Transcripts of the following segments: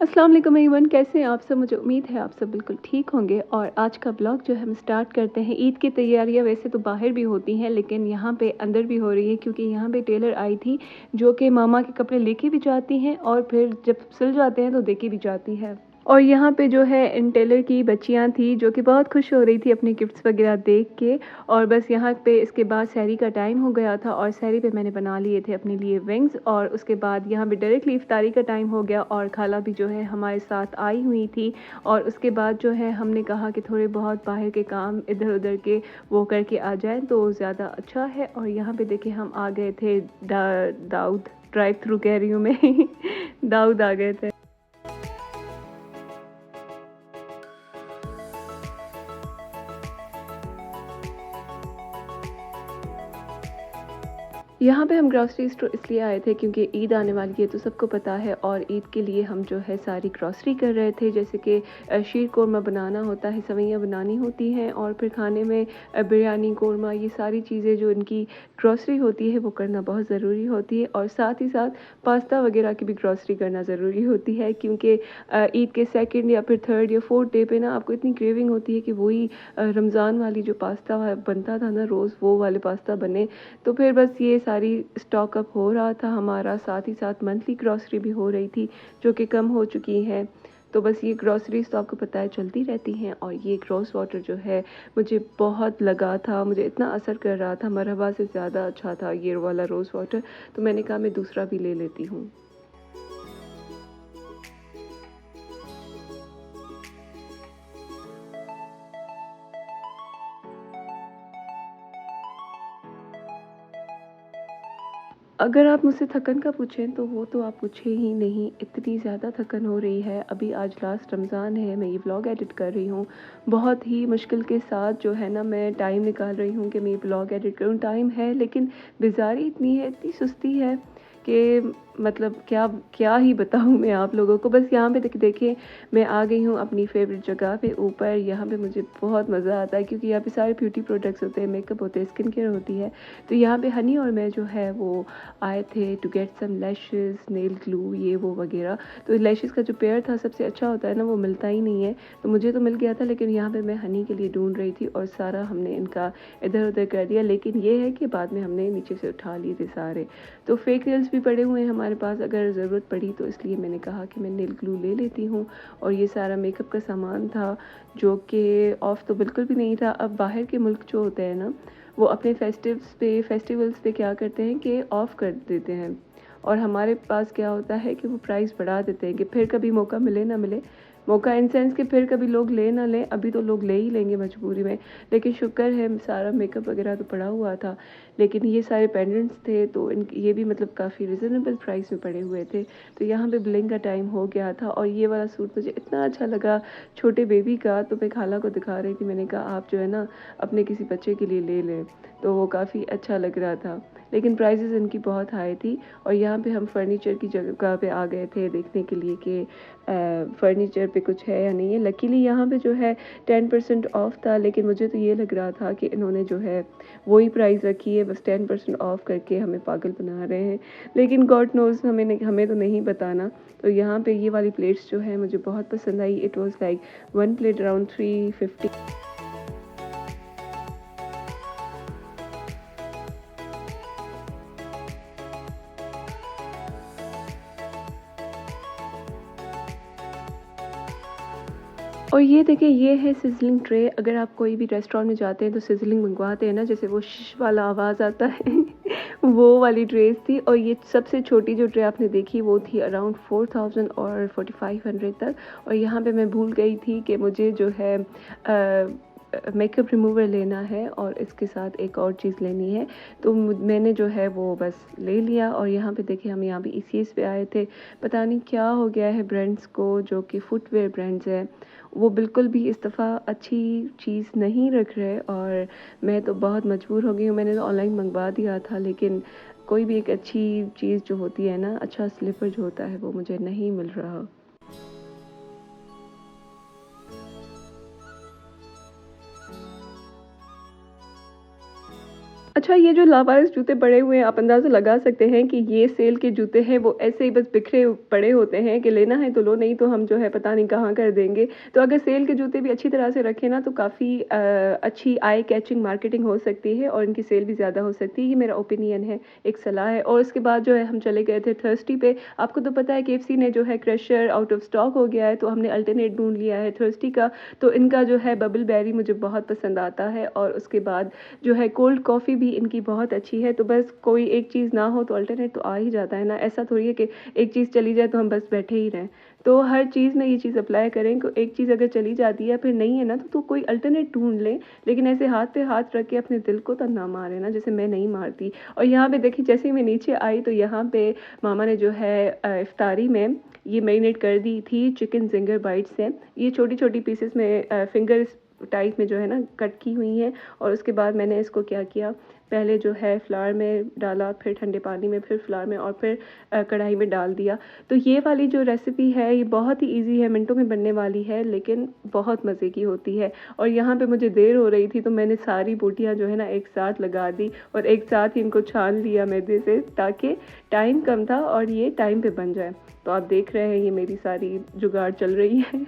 अस्सलाम वालेकुम एवरीवन, कैसे हैं आप सब? मुझे उम्मीद है आप सब बिल्कुल ठीक होंगे। और आज का ब्लॉग जो है हम स्टार्ट करते हैं। ईद की तैयारियां वैसे तो बाहर भी होती हैं, लेकिन यहाँ पे अंदर भी हो रही है, क्योंकि यहाँ पे टेलर आई थी जो कि मामा के कपड़े लेके भी जाती हैं और फिर जब सिल जाते हैं तो दे के भी जाती है। और यहाँ पे जो है इन टेलर की बच्चियाँ थी जो कि बहुत खुश हो रही थी अपने गिफ्ट्स वगैरह देख के। और बस यहाँ पे इसके बाद सहरी का टाइम हो गया था और सहरी पे मैंने बना लिए थे अपने लिए विंग्स। और उसके बाद यहाँ पे डायरेक्टली इफ्तारी का टाइम हो गया और खाला भी जो है हमारे साथ आई हुई थी। और उसके बाद जो है हमने कहा कि थोड़े बहुत बाहर के काम इधर उधर के वो करके आ जाएं तो ज़्यादा अच्छा है। और यहाँ पे देखिए हम आ गए थे दाऊद ड्राइव थ्रू कह रही हूँ मैं दाऊद आ गए थे। यहाँ पे हम ग्रॉसरी स्टोर इसलिए आए थे क्योंकि ईद आने वाली है तो सबको पता है। और ईद के लिए हम जो है सारी ग्रॉसरी कर रहे थे, जैसे कि शीर कोरमा बनाना होता है, सवैयाँ बनानी होती हैं और फिर खाने में बिरयानी कोरमा, ये सारी चीज़ें जो इनकी ग्रॉसरी होती है वो करना बहुत ज़रूरी होती है। और साथ ही साथ पास्ता वगैरह की भी ग्रॉसरी करना ज़रूरी होती है, क्योंकि ईद के सेकंड या फिर थर्ड या फोर्थ डे पे ना आपको इतनी क्रेविंग होती है कि वही रमज़ान वाली जो पास्ता बनता था ना रोज़, वो वाले पास्ता बने। तो फिर बस ये सारी स्टॉक अप हो रहा था हमारा, साथ ही साथ मंथली ग्रॉसरी भी हो रही थी जो कि कम हो चुकी है। तो बस ये ग्रॉसरी स्टॉक को पता है चलती रहती हैं। और ये ग्रोस वाटर जो है मुझे बहुत लगा था, मुझे इतना असर कर रहा था, मरहबा से ज़्यादा अच्छा था ये वाला रोज़ वाटर। तो मैंने कहा मैं दूसरा भी ले लेती हूँ। अगर आप मुझसे थकन का पूछें तो वो तो आप पूछे ही नहीं, इतनी ज़्यादा थकन हो रही है। अभी आज लास्ट रमज़ान है, मैं ये व्लॉग एडिट कर रही हूँ। बहुत ही मुश्किल के साथ जो है ना मैं टाइम निकाल रही हूँ कि मैं ये व्लॉग एडिट करूँ। टाइम है लेकिन बेज़ारी इतनी है, इतनी सुस्ती है कि मतलब क्या क्या ही बताऊँ मैं आप लोगों को। बस यहाँ पे देखिए मैं आ गई हूँ अपनी फेवरेट जगह पे ऊपर। यहाँ पे मुझे बहुत मज़ा आता है क्योंकि यहाँ पे सारे ब्यूटी प्रोडक्ट्स होते हैं, मेकअप होते हैं, स्किन केयर होती है। तो यहाँ पे हनी और मैं जो है वो आए थे to get some lashes, nail glue, ये वो वगैरह। तो लैशेस का जो पेयर था सबसे अच्छा होता है ना, वो मिलता ही नहीं है। तो मुझे तो मिल गया था, लेकिन यहाँ पे मैं हनी के लिए ढूंढ रही थी और सारा हमने इनका इधर उधर कर दिया। लेकिन ये है कि बाद में हमने नीचे से उठा लिए थे सारे। तो फेक नेल्स भी पड़े हुए हैं हमारे पास अगर ज़रूरत पड़ी तो, इसलिए मैंने कहा कि मैं नेल ग्लू ले लेती हूँ। और ये सारा मेकअप का सामान था जो कि ऑफ तो बिल्कुल भी नहीं था। अब बाहर के मुल्क जो होते हैं ना, वो अपने फेस्टिवल्स पे क्या करते हैं कि ऑफ़ कर देते हैं। और हमारे पास क्या होता है कि वो प्राइस बढ़ा देते हैं कि फिर कभी मौका मिले ना मिले। मौका इन सेंस कि फिर कभी लोग ले ना लें, अभी तो लोग ले ही लेंगे मजबूरी में। लेकिन शुक्र है सारा मेकअप वगैरह तो पड़ा हुआ था, लेकिन ये सारे पेंडेंट्स थे तो इन ये भी मतलब काफ़ी रिजनेबल प्राइस में पड़े हुए थे। तो यहाँ पे बिलिंग का टाइम हो गया था और ये वाला सूट मुझे इतना अच्छा लगा छोटे बेबी का। तो मैं खाला को दिखा रही थी, मैंने कहा आप जो है ना अपने किसी बच्चे के लिए ले लें। तो वो काफ़ी अच्छा लग रहा था, लेकिन प्राइसेस इनकी बहुत हाई थी। और यहाँ पे हम फर्नीचर की जगह पे आ गए थे देखने के लिए कि फर्नीचर पे कुछ है या नहीं है। लकीली यहाँ पे जो है 10% ऑफ था, लेकिन मुझे तो ये लग रहा था कि इन्होंने जो है वही प्राइस रखी है, बस 10% ऑफ करके हमें पागल बना रहे हैं। लेकिन गॉड नोज़ हमें तो नहीं बताना। तो यहाँ पे ये वाली प्लेट्स जो है मुझे बहुत पसंद आई। It was like one plate around 350। और ये देखिए ये है सिज़लिंग ट्रे। अगर आप कोई भी रेस्टोरेंट में जाते हैं तो सिज़लिंग मंगवाते हैं ना, जैसे वो शिश वाला आवाज़ आता है वो वाली ट्रेस थी। और ये सबसे छोटी जो ट्रे आपने देखी वो थी अराउंड 4000 और 4500 तक। और यहाँ पे मैं भूल गई थी कि मुझे जो है मेकअप रिमूवर लेना है और इसके साथ एक और चीज़ लेनी है। तो मैंने जो है वो बस ले लिया। और यहाँ पे देखिए हम यहाँ भी ECS पे आए थे। पता नहीं क्या हो गया है ब्रांड्स को, जो कि फुटवेयर ब्रांड्स हैं, वो बिल्कुल भी इस दफ़ा अच्छी चीज़ नहीं रख रहे। और मैं तो बहुत मजबूर हो गई हूँ, मैंने तो ऑनलाइन मंगवा दिया था, लेकिन कोई भी एक अच्छी चीज़ जो होती है ना, अच्छा स्लीपर जो होता है वो मुझे नहीं मिल रहा। अच्छा, ये जो लावारिस जूते पड़े हुए हैं, आप अंदाज़ा लगा सकते हैं कि ये सेल के जूते हैं, वो ऐसे ही बस बिखरे पड़े होते हैं कि लेना है तो लो, नहीं तो हम जो है पता नहीं कहाँ कर देंगे। तो अगर सेल के जूते भी अच्छी तरह से रखें ना, तो काफ़ी अच्छी आई कैचिंग मार्केटिंग हो सकती है और इनकी सेल भी ज़्यादा हो सकती है। ये मेरा ओपिनियन है, एक सलाह है। और उसके बाद जो है हम चले गए थे थर्स्टी पे। आपको तो पता है केएफसी ने जो है क्रशर आउट ऑफ स्टॉक हो गया है, तो हमने अल्टरनेट ढूँढ लिया है थर्स्टी का। तो इनका जो है बबल बेरी मुझे बहुत पसंद आता है और उसके बाद जो है कोल्ड कॉफ़ी भी इनकी बहुत अच्छी है। तो बस कोई एक चीज़ ना हो तो अल्टरनेट तो आ ही जाता है ना, ऐसा थोड़ी है कि एक चीज़ चली जाए तो हम बस बैठे ही रहें। तो हर चीज़ में ये चीज़ अप्लाई करें कि एक चीज़ अगर चली जाती है फिर नहीं है ना, तो कोई अल्टरनेट ढूँढ लें। लेकिन ऐसे हाथ पे हाथ रख के अपने दिल को तो ना मारें ना, जैसे मैं नहीं मारती। और यहाँ पे देखिए जैसे ही मैं नीचे आई तो यहाँ पे मामा ने जो है इफ्तारी में ये मैरिनेट कर दी थी चिकन ज़िंगर बाइट्स हैं। ये छोटी-छोटी पीसेस में फिंगर्स टाइप में जो है ना कट की हुई हैं। और उसके बाद मैंने इसको क्या किया, पहले जो है फ्लावर में डाला, फिर ठंडे पानी में, फिर फ्लावर में और फिर कढ़ाई में डाल दिया। तो ये वाली जो रेसिपी है ये बहुत ही ईज़ी है, मिनटों में बनने वाली है, लेकिन बहुत मज़े की होती है। और यहाँ पे मुझे देर हो रही थी तो मैंने सारी बोटियाँ जो है ना एक साथ लगा दी और एक साथ ही इनको छान लिया मैदे से, ताकि टाइम कम था और ये टाइम पे बन जाए। तो आप देख रहे हैं ये मेरी सारी जुगाड़ चल रही है।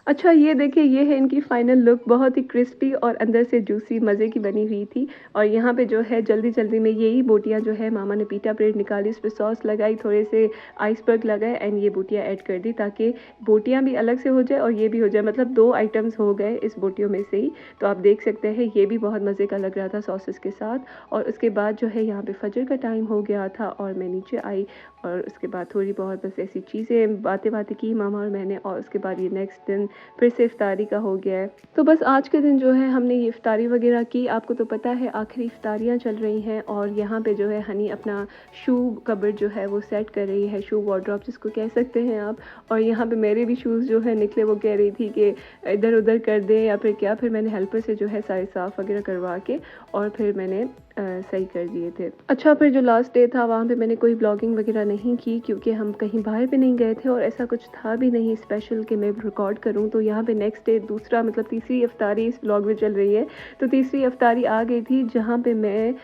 अच्छा, ये देखिए ये है इनकी फाइनल लुक, बहुत ही क्रिस्पी और अंदर से जूसी मज़े की बनी हुई थी। और यहाँ पे जो है जल्दी-जल्दी में यही बोटियाँ जो है मामा ने पीटा ब्रेड निकाली, उस पे सॉस लगाई, थोड़े से आइसबर्ग लगाए एंड ये बोटियाँ ऐड कर दी, ताकि बोटियाँ भी अलग से हो जाए और ये भी हो जाए, मतलब 2 आइटम्स हो गए इस बोटियों में से ही। तो आप देख सकते हैं ये भी बहुत मज़े का लग रहा था सॉसेस के साथ। और उसके बाद जो है यहाँ पे फजर का टाइम हो गया था और मैं नीचे आई और उसके बाद थोड़ी बहुत बस ऐसी चीज़ें बातें-वातें की मामा और मैंने। और उसके बाद ये नेक्स्ट दिन फिर से इफ्तारी का हो गया है। तो बस आज के दिन जो है हमने ये इफ्तारी वगैरह की। आपको तो पता है आखिरी इफ्तारियाँ चल रही हैं और यहाँ पे जो है हनी अपना शू कबर्ड जो है वो सेट कर रही है, शू वार्डरोब जिसको कह सकते हैं आप। और यहाँ पे मेरे भी शूज़ जो है निकले, वो कह रही थी कि इधर-उधर कर दें या फिर क्या। फिर मैंने हेल्पर से जो है सारे साफ़ वगैरह करवा के और फिर मैंने सही कर दिए थे। अच्छा, फिर जो लास्ट डे था वहाँ पे मैंने कोई ब्लॉगिंग वगैरह नहीं की, क्योंकि हम कहीं बाहर भी नहीं गए थे और ऐसा कुछ था भी नहीं स्पेशल कि मैं रिकॉर्ड करूँ। तो यहाँ पे नेक्स्ट डे दूसरा मतलब तीसरी इफ्तारी इस व्लॉग में चल रही है। तो तीसरी इफ्तारी आ गई थी जहाँ पे मैं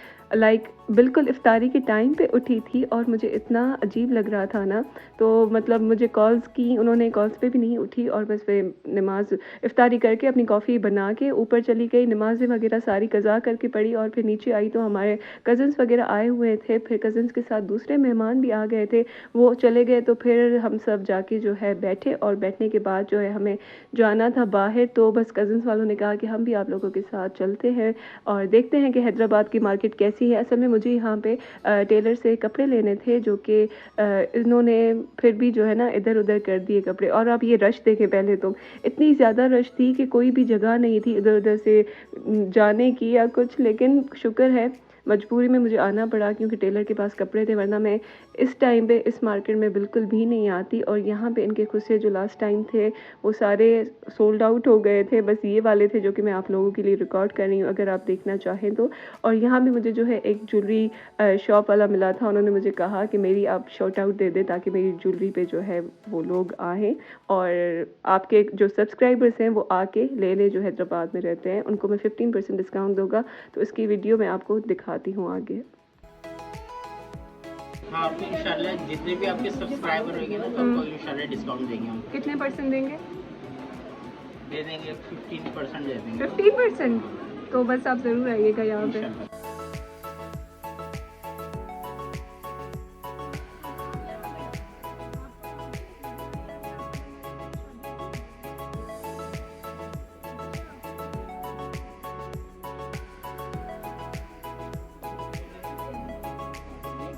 बिल्कुल इफ्तारी के टाइम पे उठी थी और मुझे इतना अजीब लग रहा था ना। तो मतलब मुझे कॉल्स की, उन्होंने कॉल्स पे भी नहीं उठी और बस वे नमाज़ इफ्तारी करके अपनी कॉफ़ी बना के ऊपर चली गई, नमाज़ें वगैरह सारी कज़ा करके पढ़ी और फिर नीचे आई तो हमारे कज़न्स वगैरह आए हुए थे। फिर कज़न्स के साथ दूसरे मेहमान भी आ गए थे, वो चले गए तो फिर हम सब जाके जो है बैठे और बैठने के बाद जो है हमें जाना था बाहर। तो बस कज़न्स वालों ने कहा कि हम भी आप लोगों के साथ चलते हैं और देखते हैं कि हैदराबाद की मार्केट कैसी है। असल में मुझे यहाँ पे टेलर से कपड़े लेने थे, जो कि इन्होंने फिर भी जो है ना इधर-उधर कर दिए कपड़े। और आप ये रश देखें, पहले तो इतनी ज़्यादा रश थी कि कोई भी जगह नहीं थी इधर-उधर से जाने की या कुछ। लेकिन शुक्र है मजबूरी में मुझे आना पड़ा, क्योंकि टेलर के पास कपड़े थे, वरना मैं इस टाइम पे इस मार्केट में बिल्कुल भी नहीं आती। और यहाँ पे इनके खुद से जो लास्ट टाइम थे वो सारे सोल्ड आउट हो गए थे, बस ये वाले थे जो कि मैं आप लोगों के लिए रिकॉर्ड कर रही हूँ, अगर आप देखना चाहें तो। और यहाँ भी मुझे जो है एक ज्वेलरी शॉप वाला मिला था, उन्होंने मुझे कहा कि मेरी आप शॉर्ट आउट दे दें ताकि मेरी ज्वेलरी पे जो है वो लोग आएँ और आपके जो सब्सक्राइबर्स हैं वो आके ले लें, जो हैदराबाद में रहते हैं, उनको मैं 15% डिस्काउंट दूँगा। तो इसकी वीडियो मैं आपको दिखाती हूँ आगे। हाँ, आपको इंशाल्लाह जितने भी आपके सब्सक्राइबर होंगे ना, तो आपको इंशाल्लाह डिस्काउंट देंगे हम। कितने परसेंट देंगे? दे देंगे 15% दे देंगे 15%? तो बस आप ज़रूर आइएगा यहाँ पे। इंशाल्लाह।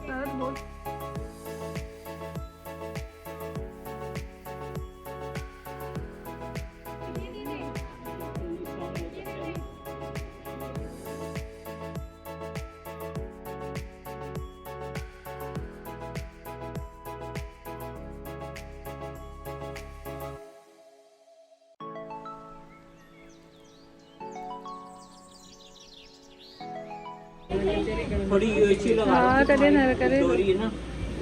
सर वो थोड़ी यूएससी लगा हाँ, करे ना करे। डोरी है ना,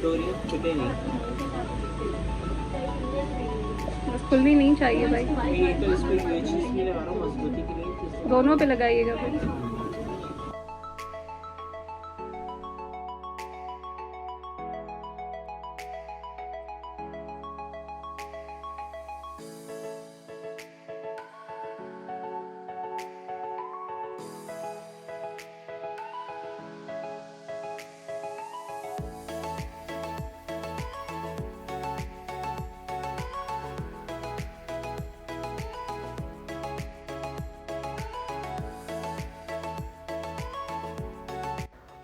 डोरी छूटे नहीं। बस खुलनी नहीं चाहिए भाई, ये तो इस पे यूएससी इसलिए लगा रहा हूँ मजबूती के लिए। दोनों पे लगाइएगा फिर।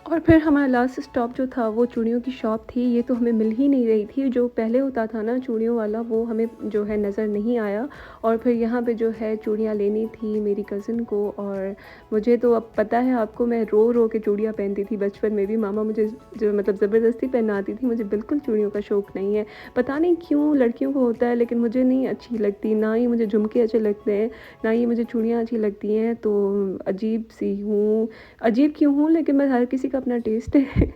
और फिर हमारा लास्ट स्टॉप जो था वो चूड़ियों की शॉप थी। ये तो हमें मिल ही नहीं रही थी, जो पहले होता था ना चूड़ियों वाला, वो हमें जो है नज़र नहीं आया। और फिर यहाँ पे जो है चूड़ियाँ लेनी थी मेरी कज़न को, और मुझे तो अब पता है आपको, मैं रो रो के चूड़ियाँ पहनती थी बचपन में भी। मामा मुझे जो मतलब ज़बरदस्ती पहनाती थी, मुझे बिल्कुल चूड़ियों का शौक़ नहीं है। पता नहीं क्यों लड़कियों को होता है, लेकिन मुझे नहीं अच्छी लगती, ना ही मुझे झुमके अच्छे लगते हैं, ना ही मुझे चूड़ियाँ अच्छी लगती हैं। तो अजीब सी हूँ, अजीब क्यों हूँ, लेकिन मैं हर किसी का अपना टेस्ट है।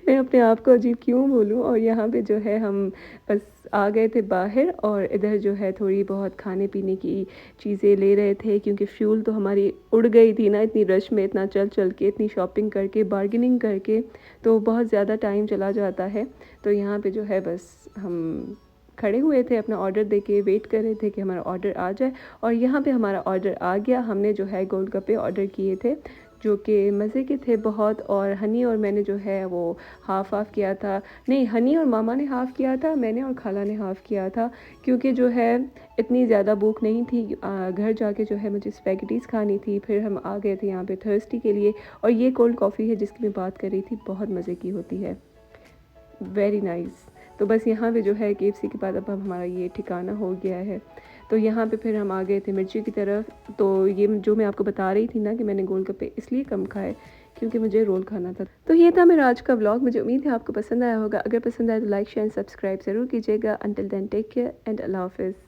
मैं अपने आप को अजीब क्यों बोलूँ। और यहाँ पे जो है हम बस आ गए थे बाहर, और इधर जो है थोड़ी बहुत खाने पीने की चीज़ें ले रहे थे, क्योंकि फ्यूल तो हमारी उड़ गई थी ना, इतनी रश में, इतना चल चल के, इतनी शॉपिंग करके, बार्गेनिंग करके, तो बहुत ज़्यादा टाइम चला जाता है। तो यहाँ पे जो है बस हम खड़े हुए थे, अपना ऑर्डर देके वेट कर रहे थे कि हमारा ऑर्डर आ जाए। और यहाँ पे हमारा ऑर्डर आ गया। हमने जो है गोलगप्पे ऑर्डर किए थे, जो कि मज़े के थे बहुत। और हनी और मैंने जो है वो हाफ़ हाफ़ किया था, नहीं हनी और मामा ने हाफ़ किया था, मैंने और खाला ने हाफ़ किया था, क्योंकि जो है इतनी ज़्यादा भूख नहीं थी। घर जाके जो है मुझे स्पैगेटीज़ खानी थी। फिर हम आ गए थे यहाँ पे थर्स्टी के लिए। और ये कोल्ड कॉफ़ी है जिसकी मैं बात कर रही थी, बहुत मज़े की होती है, वेरी नाइस। तो बस यहाँ पे जो है KFC के बाद अब हमारा ये ठिकाना हो गया है। तो यहाँ पे फिर हम आ गए थे मिर्ची की तरफ। तो ये जो मैं आपको बता रही थी ना कि मैंने गोलगप्पे इसलिए कम खाए क्योंकि मुझे रोल खाना था। तो ये था मेरा आज का व्लॉग। मुझे उम्मीद है आपको पसंद आया होगा। अगर पसंद आया तो लाइक शेयर सब्सक्राइब ज़रूर कीजिएगा। Until then take care and अल्लाह हाफिज़।